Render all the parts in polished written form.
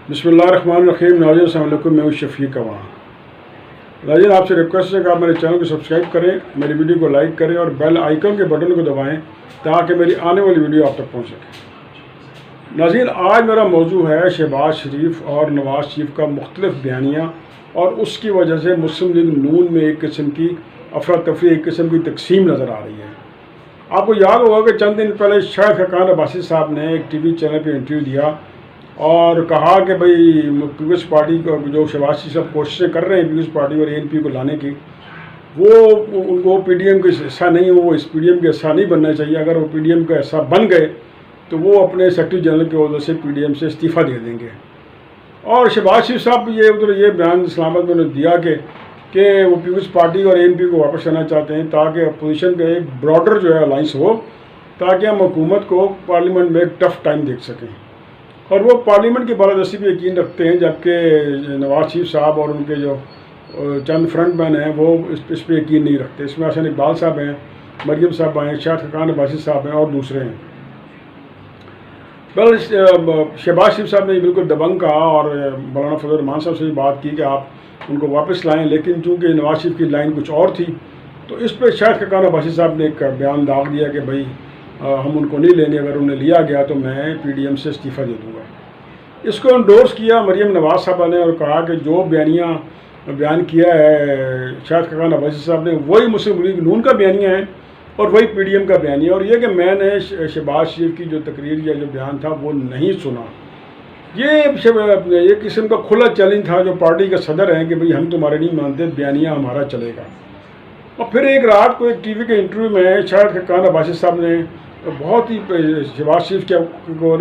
بسم اللہ الرحمن الرحیم. ناظرین السلام علیکم. میں ہوں شفیق عوام. ناظرین آپ سے ریکویسٹ ہے کہ آپ میرے چینل کو سبسکرائب کریں, میری ویڈیو کو لائک کریں اور بیل آئیکن کے بٹن کو دبائیں تاکہ میری آنے والی ویڈیو آپ تک پہنچ سکے. ناظرین آج میرا موضوع ہے شہباز شریف اور نواز شریف کا مختلف بیانیہ اور اس کی وجہ سے مسلم لیگ نون میں ایک قسم کی افراتفری, ایک قسم کی تقسیم نظر آ رہی ہے. آپ کو یاد ہوگا کہ چند دن پہلے شاہد خاقان عباسی صاحب نے ایک ٹی وی چینل پہ انٹرویو دیا اور کہا کہ بھئی پیپلز پارٹی کو جو شہباز شریف صاحب کوششیں کر رہے ہیں پیپلز پارٹی اور ANP کو لانے کی, وہ ان کو PDM کا حصہ نہیں ہے, وہ اس PDM کا حصہ نہیں بننا چاہیے. اگر وہ PDM کا حصہ بن گئے تو وہ اپنے سیکرٹری جنرل کے عہدے سے PDM سے استعفیٰ دے دیں گے. اور شہباز شریف صاحب یہ بیان اسلام آباد میں نے دیا کہ وہ پیپلز پارٹی اور ANP کو واپس آنا چاہتے ہیں تاکہ اپوزیشن کا ایک براڈر جو ہے الائنس ہو, تاکہ ہم حکومت کو پارلیمنٹ میں ایک ٹف ٹائم دیکھ سکیں. اور وہ پارلیمنٹ کی بالادستی پہ یقین رکھتے ہیں, جبکہ نواز شریف صاحب اور ان کے جو چند فرنٹ مین ہیں وہ اس پہ یقین نہیں رکھتے. اس میں حسن اقبال صاحب ہیں, مریم صاحب ہیں, شاہد خاقان عباسی صاحب ہیں اور دوسرے ہیں. شہباز شریف صاحب نے بالکل دبنگ کہا اور مولانا فضل الرحمان صاحب سے بات کی کہ آپ ان کو واپس لائیں, لیکن چونکہ نواز شریف کی لائن کچھ اور تھی تو اس پہ شاہد خاقان عباسی صاحب نے ایک بیان داغ دیا کہ بھائی ہم ان کو نہیں لیں گے, اگر انہیں لیا گیا تو میں PDM سے استعفیٰ دے دوں گا. اس کو انڈورس کیا مریم نواز صاحبہ نے اور کہا کہ جو بیان کیا ہے شاہد خاقان عباسی صاحب نے وہی مسلم لیگ نون کا بیانیہ ہے اور وہی PDM کا بیانیہ. اور یہ کہ میں نے شہباز شریف کی جو تقریر یا جو بیان تھا وہ نہیں سنا, یہ قسم کا کھلا چیلنج تھا جو پارٹی کا صدر ہیں کہ بھئی ہم تمہارے نہیں مانتے, بیانیہ ہمارا چلے گا. اور پھر ایک رات کو ایک ٹی وی کے انٹرویو میں شاہد خاقان عباسی صاحب نے بہت ہی شہباز شریف کو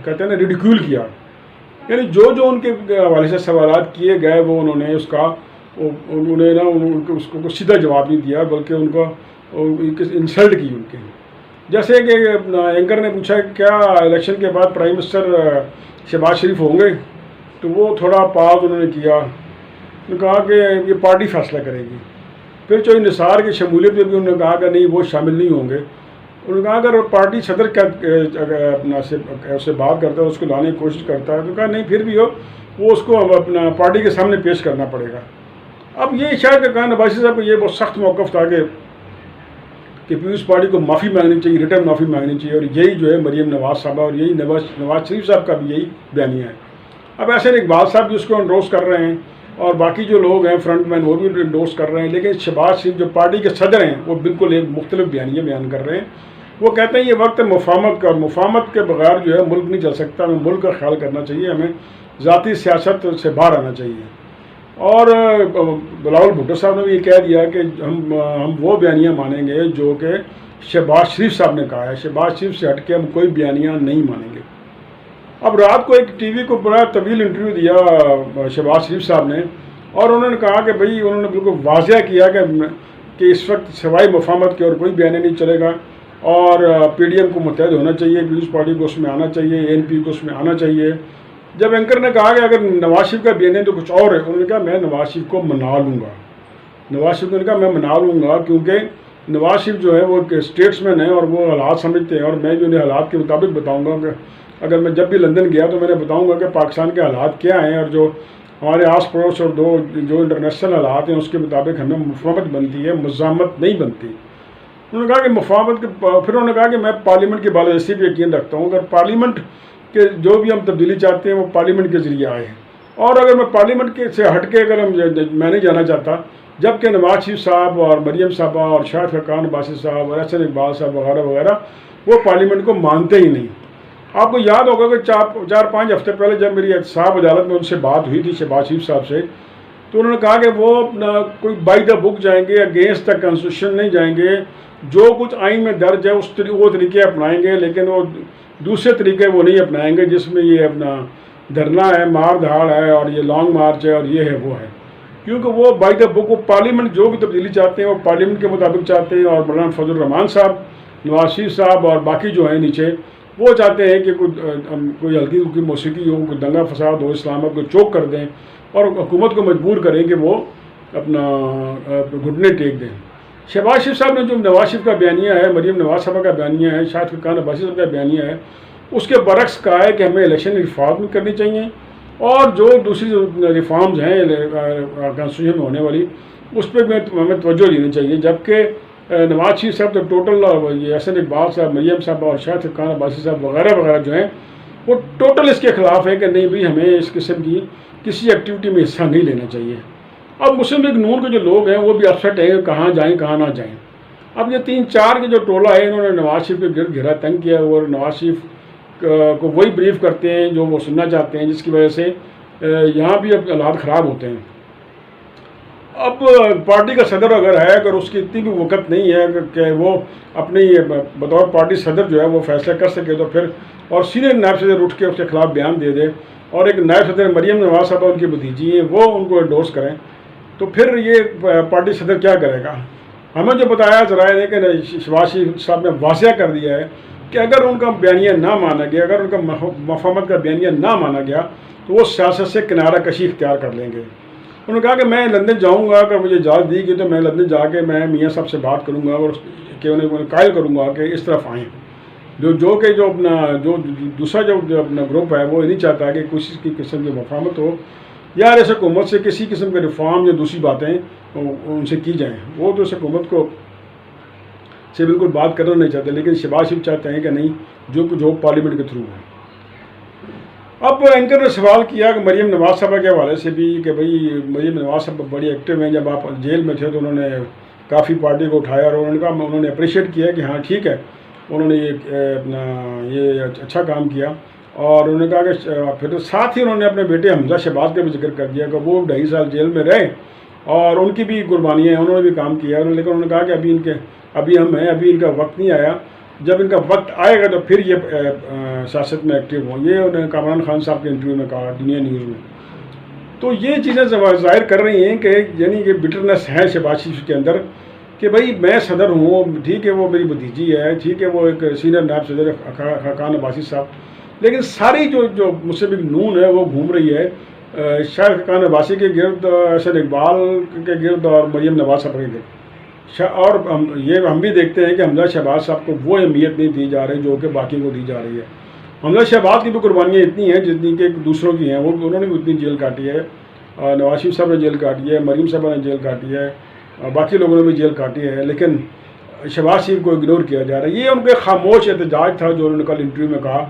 کہتے ہیں نا ریڈیکیول کیا, یعنی جو ان کے حوالے سے سوالات کیے گئے وہ انہوں نے اس کو سیدھا جواب نہیں دیا, بلکہ ان کو انسلٹ کی ان کے. جیسے کہ اینکر نے پوچھا کہ کیا الیکشن کے بعد پرائم منسٹر شہباز شریف ہوں گے, تو وہ تھوڑا پاز انہوں نے کیا, انہوں نے کہا کہ یہ پارٹی فیصلہ کرے گی. پھر جو نثار کی شمولیت میں بھی انہوں نے کہا کہ نہیں وہ شامل نہیں ہوں گے. انہوں نے کہا اگر پارٹی صدر اپنا سے بات کرتا ہے, اس کو لانے کی کوشش کرتا ہے, تو کہا نہیں پھر بھی وہ اس کو اپنا پارٹی کے سامنے پیش کرنا پڑے گا. اب یہ شاہد خاقان عباسی صاحب کو یہ بہت سخت موقف تھا کہ پیپلز پارٹی کو معافی مانگنی چاہیے, ریٹرن معافی مانگنی چاہیے, اور یہی جو ہے مریم نواز صاحبہ اور یہی نواز شریف صاحب کا بھی یہی بیانیہ ہے. اب ایسے اقبال صاحب بھی اس کو انڈورس کر رہے ہیں اور باقی جو لوگ ہیں فرنٹ مین وہ بھی انڈورس کر رہے ہیں, لیکن شہباز شریف جو پارٹی کے صدر ہیں وہ بالکل ایک مختلف بیانیہ بیان کر رہے ہیں. وہ کہتے ہیں یہ وقت مفاہمت کا, اور مفاہمت کے بغیر جو ہے ملک نہیں چل سکتا, ہمیں ملک کا خیال کرنا چاہیے, ہمیں ذاتی سیاست سے باہر آنا چاہیے. اور بلاول بھٹو صاحب نے بھی یہ کہہ دیا کہ ہم وہ بیانیہ مانیں گے جو کہ شہباز شریف صاحب نے کہا ہے, شہباز شریف سے ہٹ کے ہم کوئی بیانیہ نہیں مانیں گے. اب رات کو ایک ٹی وی کو بڑا طویل انٹرویو دیا شہباز شریف صاحب نے, اور انہوں نے کہا کہ بھئی انہوں نے بالکل واضح کیا کہ اس وقت سوائے مفاہمت کے اور کوئی بیانیہ نہیں چلے گا, اور PDM کو متحد ہونا چاہیے, پیپلز پارٹی کو اس میں آنا چاہیے, ANP کو اس میں آنا چاہیے. جب اینکر نے کہا کہ اگر نواز شریف کا بیانیہ تو کچھ اور ہے, انہوں نے کہا میں نواز شریف کو منا لوں گا. نواز شریف نے کہا میں منا لوں گا کیونکہ نواز شریف جو ہے وہ اسٹیٹس مین ہیں اور وہ حالات سمجھتے ہیں, اور میں جو انہیں حالات کے مطابق بتاؤں گا. کہ اگر میں جب بھی لندن گیا تو میں نے بتاؤں گا کہ پاکستان کے حالات کیا ہیں, اور جو ہمارے آس پڑوس اور جو انٹرنیشنل حالات ہیں اس کے مطابق ہمیں مفاہمت بنتی ہے, مزاحمت نہیں بنتی. انہوں نے کہا کہ مفاہمت کے پھر انہوں نے کہا کہ میں پارلیمنٹ کی بالادستی پہ یقین رکھتا ہوں, اگر پارلیمنٹ کے جو بھی ہم تبدیلی چاہتے ہیں وہ پارلیمنٹ کے ذریعے آئے, اور اگر میں پارلیمنٹ کے سے ہٹ کے اگر میں نہیں جانا چاہتا, جبکہ نواز شریف صاحب اور مریم صاحبہ اور شاہد خاقان عباسی صاحب اور حسن اقبال صاحب وغیرہ وغیرہ وہ پارلیمنٹ کو مانتے ہی نہیں. آپ کو یاد ہوگا کہ 4-5 ہفتے پہلے جب میری احتساب عدالت میں ان سے بات ہوئی تھی شہباز شریف صاحب سے, تو انہوں نے کہا کہ وہ کوئی بائی دا بک جائیں گے, اگینسٹ دا کانسٹیٹیوشن نہیں جائیں گے, جو کچھ آئین میں درج ہے وہ طریقے اپنائیں گے, لیکن وہ دوسرے طریقے وہ نہیں اپنائیں گے جس میں یہ اپنا دھرنا ہے, مار دھاڑ ہے, اور یہ لانگ مارچ ہے, اور یہ ہے وہ ہے. کیونکہ وہ بائی دا بک, وہ پارلیمنٹ جو بھی تبدیلی چاہتے ہیں وہ پارلیمنٹ کے مطابق چاہتے ہیں, اور مولانا فضل الرحمان صاحب, نواز شریف صاحب اور باقی جو ہیں نیچے وہ چاہتے ہیں کہ کوئی ہلکی ہلکی موسیقی ہو, کوئی دنگا فساد ہو, اسلام آباد کو چوک کر دیں اور حکومت کو مجبور کریں کہ وہ اپنا گھٹنے ٹیک دیں. شہباز شریف صاحب نے جو نواز شریف کا بیانیہ ہے, مریم نواز صاحبہ کا بیانیہ ہے, شاہد خاقان عباسی صاحب کا بیانیہ ہے, اس کے برعکس کہا ہے کہ ہمیں الیکشن ریفارم کرنی چاہیے, اور جو دوسری ریفارمز ہیں کانسٹیٹیوشن میں ہونے والی اس پہ ہمیں توجہ دینی چاہیے، جبکہ نواز شریف صاحب تو ٹوٹل یہ احسن اقبال صاحب، مریم صاحب اور شاہد خان عباسی صاحب وغیرہ وغیرہ جو ہیں وہ ٹوٹل اس کے خلاف ہے کہ نہیں بھی ہمیں اس قسم کی کسی ایکٹیویٹی میں حصہ نہیں لینا چاہیے۔ اب مسلم لیگ نون کے جو لوگ ہیں وہ بھی اپسٹ ہیں کہاں جائیں کہاں نہ جائیں۔ اب یہ 3-4 کے جو ٹولہ ہے انہوں نے نواز شریف کے گرد گھیرا تنگ کیا اور نواز شریف کو وہی بریف کرتے ہیں جو وہ سننا چاہتے ہیں، جس کی وجہ سے یہاں بھی اب حالات خراب ہوتے ہیں۔ اب پارٹی کا صدر اگر ہے، اگر اس کی اتنی بھی وقت نہیں ہے کہ وہ اپنی بطور پارٹی صدر جو ہے وہ فیصلہ کر سکے، تو پھر اور سینئر نائب صدر اٹھ کے اس کے خلاف بیان دے دے اور ایک نائب صدر مریم نواز صاحبہ ان کی بھتیجی ہیں وہ ان کو انڈورس کریں، تو پھر یہ پارٹی صدر کیا کرے گا؟ ہمیں جو بتایا ذرائع نے کہ شہباز شریف صاحب نے واضح کر دیا ہے کہ اگر ان کا بیانیہ نہ مانا گیا، اگر ان کا مفاہمت کا بیانیہ نہ مانا گیا تو وہ سیاست سے کنارہ کشی اختیار کر لیں گے۔ انہوں نے کہا کہ میں لندن جاؤں گا، اگر مجھے اجازت دی گئی تو میں لندن جا کے میں میاں صاحب سے بات کروں گا اور کہ انہیں قائل کروں گا کہ اس طرف آئیں، جو اپنا جو دوسرا جو اپنا گروپ ہے وہ نہیں چاہتا کہ کسی قسم کی مفاہمت ہو یا ایسے حکومت سے کسی قسم کے ریفارم یا دوسری باتیں ان سے کی جائیں، وہ تو اس حکومت کو سے بالکل بات کرنا نہیں چاہتے، لیکن شہباز شریف چاہتے ہیں کہ نہیں جو پارلیمنٹ کے تھرو ہے۔ اب اینکر نے سوال کیا کہ مریم نواز صاحبہ کے حوالے سے بھی کہ بھئی مریم نواز صاحبہ بڑی ایکٹیو ہیں، جب آپ جیل میں تھے تو انہوں نے کافی پارٹی کو اٹھایا اور انہوں نے اپریشیٹ کیا کہ ہاں ٹھیک ہے انہوں نے یہ اچھا کام کیا، اور انہوں نے کہا کہ پھر ساتھ ہی انہوں نے اپنے بیٹے حمزہ شہباز کا بھی ذکر کر دیا کہ وہ 2.5 سال جیل میں رہے اور ان کی بھی قربانیاں ہیں، انہوں نے بھی کام کیا، لیکن انہوں نے کہا کہ ابھی ہم ہیں، ابھی ان کا وقت نہیں آیا، جب ان کا وقت آئے گا تو پھر یہ سیاست میں ایکٹیو ہوں۔ یہ انہوں نے کامران خان صاحب کے انٹرویو میں کہا دنیا نیوز میں۔ تو یہ چیزیں ظاہر کر رہی ہیں کہ یعنی یہ بٹرنس ہے شہباز شریف کے اندر کہ بھئی میں صدر ہوں، ٹھیک ہے وہ میری بھتیجی ہے، ٹھیک ہے وہ ایک سینئر نائب صدر خاقان عباسی صاحب، لیکن ساری جو مسلم لیگ نون ہے وہ گھوم رہی ہے شاہد خاقان عباسی کے گرد، احسن اقبال کے گرد اور مریم نواز صاحب کے گرد، اور ہم بھی دیکھتے ہیں کہ حمزہ شہباز صاحب کو وہ اہمیت نہیں دی جا رہی جو کہ باقی کو دی جا رہی ہے۔ حمزہ شہباز کی بھی قربانیاں اتنی ہیں جتنی کہ دوسروں کی ہیں، انہوں نے بھی اتنی جیل کاٹی ہے، نواز شریف صاحب نے جیل کاٹی ہے، مریم صاحبہ نے جیل کاٹی ہے، باقی لوگوں نے بھی جیل کاٹی ہے، لیکن شہباز شریف کو اگنور کیا جا رہا ہے۔ یہ ان کے خاموش احتجاج تھا جو انہوں نے کل انٹرویو میں کہا،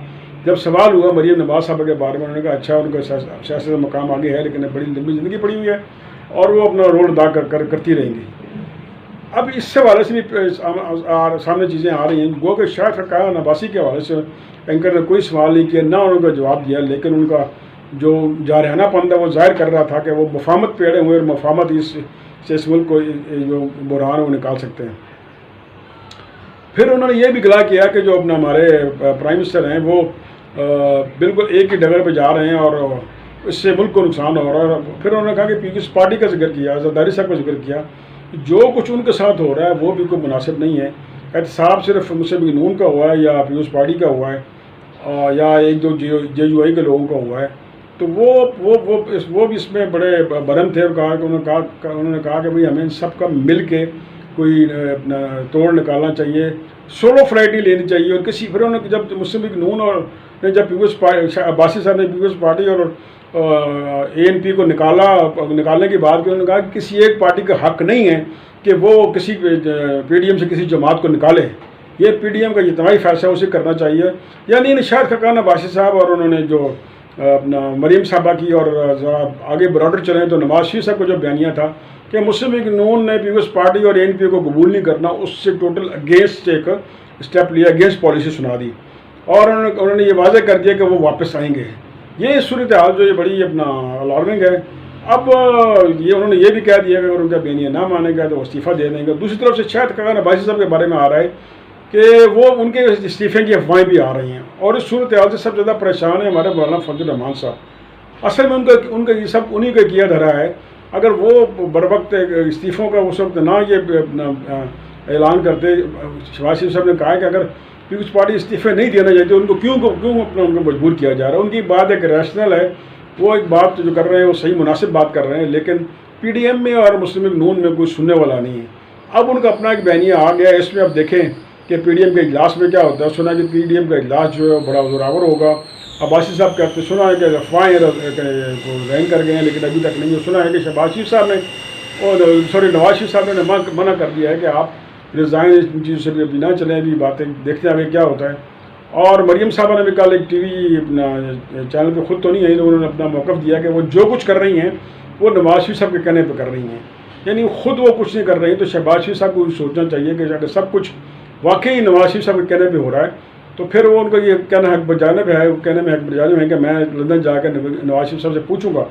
جب سوال ہوا مریم نواز صاحبہ کے بارے میں، انہوں نے کہا اچھا ان کا سیاست مقام آگے ہے لیکن بڑی لمبی زندگی پڑی ہوئی ہے اور وہ اپنا رول ادا کرتی رہیں گی۔ اب اس سے حوالے سے بھی سامنے چیزیں آ رہی ہیں، گو کہ شاہد خاقان عباسی کے حوالے سے اینکر نے کوئی سوال نہیں کیا، نہ ان کا جواب دیا، لیکن ان کا جو جارحانہ پن تھا وہ ظاہر کر رہا تھا کہ وہ مفاہمت پہ اڑے ہوئے اور مفاہمت اس ملک کو جو بحران وہ نکال سکتے ہیں۔ پھر انہوں نے یہ بھی گلا کیا کہ جو اپنا ہمارے پرائم منسٹر ہیں وہ بالکل ایک ہی ڈگر پہ جا رہے ہیں اور اس سے ملک کو نقصان ہو رہا ہے۔ پھر انہوں نے کہا کہ پیپلز پارٹی کا ذکر کیا، زرداری صاحب کا ذکر کیا، جو کچھ ان کے ساتھ ہو رہا ہے وہ بالکل مناسب نہیں ہے۔ احتساب صرف مسلم لیگ نون کا ہوا ہے یا پیپلز پارٹی کا ہوا ہے یا ایک دو JUI کے لوگوں کا ہوا ہے، تو وہ بھی اس میں بڑے برہم تھے اور انہوں نے کہا کہ بھئی ہمیں ان سب کا مل کے کوئی اپنا توڑ نکالنا چاہیے، سولو فلائٹ نہیں لینی چاہیے، اور پھر انہوں نے جب مسلم لیگ نون اور جب پیپلز پارٹی عباسی صاحب نے پیپلز پارٹی اور ANP کو نکالنے کی بات کی، انہوں نے کہا کہ کسی ایک پارٹی کا حق نہیں ہے کہ وہ کسی PDM سے کسی جماعت کو نکالے، یہ PDM کا اجتماعی فیصلہ اسے کرنا چاہیے۔ یعنی شاہد خاقان عباسی صاحب اور انہوں نے جو اپنا مریم صاحبہ کی، اور ذرا آگے براڈر چلیں تو نواز شریف صاحب کا جو بیانیہ تھا کہ مسلم لیگ نون نے پیپلز پارٹی اور ANP کو قبول نہیں کرنا، اس سے ٹوٹل اگینسٹ ایک اسٹیپ لیا، اگینسٹ پالیسی سنا دی، اور انہوں نے یہ واضح کر دیا کہ وہ واپس آئیں گے۔ یہ صورتحال جو یہ بڑی اپنا الارمنگ ہے۔ اب انہوں نے یہ بھی کہہ دیا کہ اگر ان کا بیانیہ نہ مانے گا تو وہ استعفیٰ دے دیں گے۔ دوسری طرف سے شاہد خاقان عباسی صاحب کے بارے میں آ رہا ہے کہ وہ ان کے استعفے کی افواہیں بھی آ رہی ہیں، اور اس صورتحال سے سب سے زیادہ پریشان ہے ہمارے مولانا فضل الرحمان صاحب۔ اصل میں ان کا یہ سب انہی کا کیا دھرا ہے۔ اگر وہ بروقت استعفوں کا اس وقت نہ یہ اعلان کرتے، شہباز شریف صاحب نے کہا کہ اگر پیپلز پارٹی استعفے نہیں دینا چاہتی ان کو کیوں ان کو مجبور کیا جا رہا ہے۔ ان کی بات ایک ریشنل ہے، وہ ایک بات جو کر رہے ہیں وہ صحیح مناسب بات کر رہے ہیں، لیکن PDM میں اور مسلم لیگ نون میں کوئی سننے والا نہیں ہے۔ اب ان کا اپنا ایک بیانیہ آ گیا ہے، اس میں اب دیکھیں کہ PDM کے اجلاس میں کیا ہوتا ہے۔ سنا کہ PDM کا اجلاس جو ہے بڑا زوراور ہوگا، عباسی صاحب کہتے سنا ہے کہ افواہیں رین کر گئے ہیں لیکن ابھی تک نہیں ہے. سنا ہے کہ شہباز شریف صاحب نے اور نواز شریف صاحب نے منع کر دیا ہے کہ آپ ریزائن ان چیزوں سے بھی ابھی نہ چلیں, ابھی باتیں دیکھتے ہیں آگے کیا ہوتا ہے. اور مریم صاحبہ نے بھی کل ایک ٹی وی اپنا چینل پہ خود تو نہیں ہے, انہوں نے اپنا موقف دیا کہ وہ جو کچھ کر رہی ہیں وہ نواز شریف صاحب کے کہنے پہ کر رہی ہیں, یعنی خود وہ کچھ نہیں کر رہی. تو شہباز شریف صاحب کو سوچنا چاہیے کہ اگر سب کچھ واقعی نواز شریف صاحب کے کہنے پہ ہو رہا ہے تو پھر وہ ان کو یہ کہنا حق بجانب ہے, وہ کہنے میں حق بجانب ہے کہ میں لندن جا کے نواز شریف صاحب سے پوچھوں گا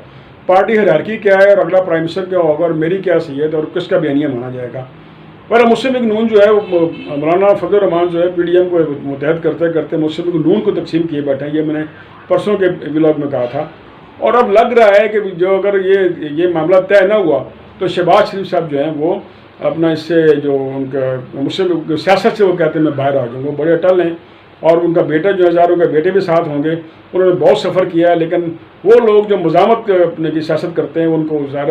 پارٹی ہیرارکی کیا ہے اور اگلا پرائم منسٹر کیا ہوگا اور میری کیا حیثیت اور کس کا بیانیہ مانا جائے گا. پر مسلم لیگ نون جو ہے وہ مولانا فضل الرحمان جو ہے پی ڈی ایم کو متحد کرتے کرتے مسلم لیگ نون کو تقسیم کیے بیٹھے ہیں. یہ میں نے پرسوں کے ولاگ میں کہا تھا. اور اب لگ رہا ہے کہ جو اگر یہ معاملہ طے نہ ہوا تو شہباز شریف صاحب جو ہیں وہ اپنا اس سے جو ان کا مسلم سیاست سے وہ کہتے ہیں میں باہر آ جاؤں گا, بڑے اٹل ہیں. اور ان کا بیٹا جو ہزاروں کے بیٹے بھی ساتھ ہوں گے, انہوں نے بہت سفر کیا ہے. لیکن وہ لوگ جو مزاحمت اپنے کی سیاست کرتے ہیں ان کو ظاہر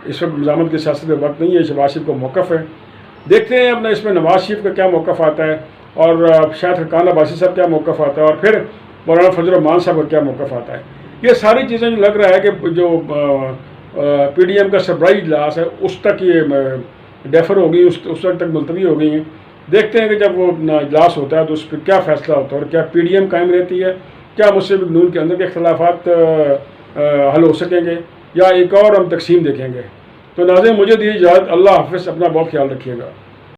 اس وقت مزاحمت کی سیاست کا وقت نہیں ہے. شہباز شریف کو موقف ہے, دیکھتے ہیں اپنا اس میں نواز شریف کا کیا موقف آتا ہے اور شاید حقان عباسی صاحب کیا موقف آتا ہے اور پھر مولانا فضل الرحمان صاحب کا کیا موقف آتا ہے. یہ ساری چیزیں جو لگ رہا ہے کہ جو پی ڈی ایم کا سربراہی اجلاس ہے اس تک یہ ڈیفر ہو گئی, اس وقت تک ملتوی ہو گئی ہیں. دیکھتے ہیں کہ جب وہ اجلاس ہوتا ہے تو اس پہ کیا فیصلہ ہوتا ہے اور کیا پی ڈی ایم قائم رہتی ہے, کیا مسلم لیگ نون کے اندر کے اختلافات حل ہو سکیں گے یا ایک اور ہم تقسیم دیکھیں گے. تو ناظرین مجھے دیجیے اجازت, اللہ حافظ, اپنا بہت خیال رکھیے گا.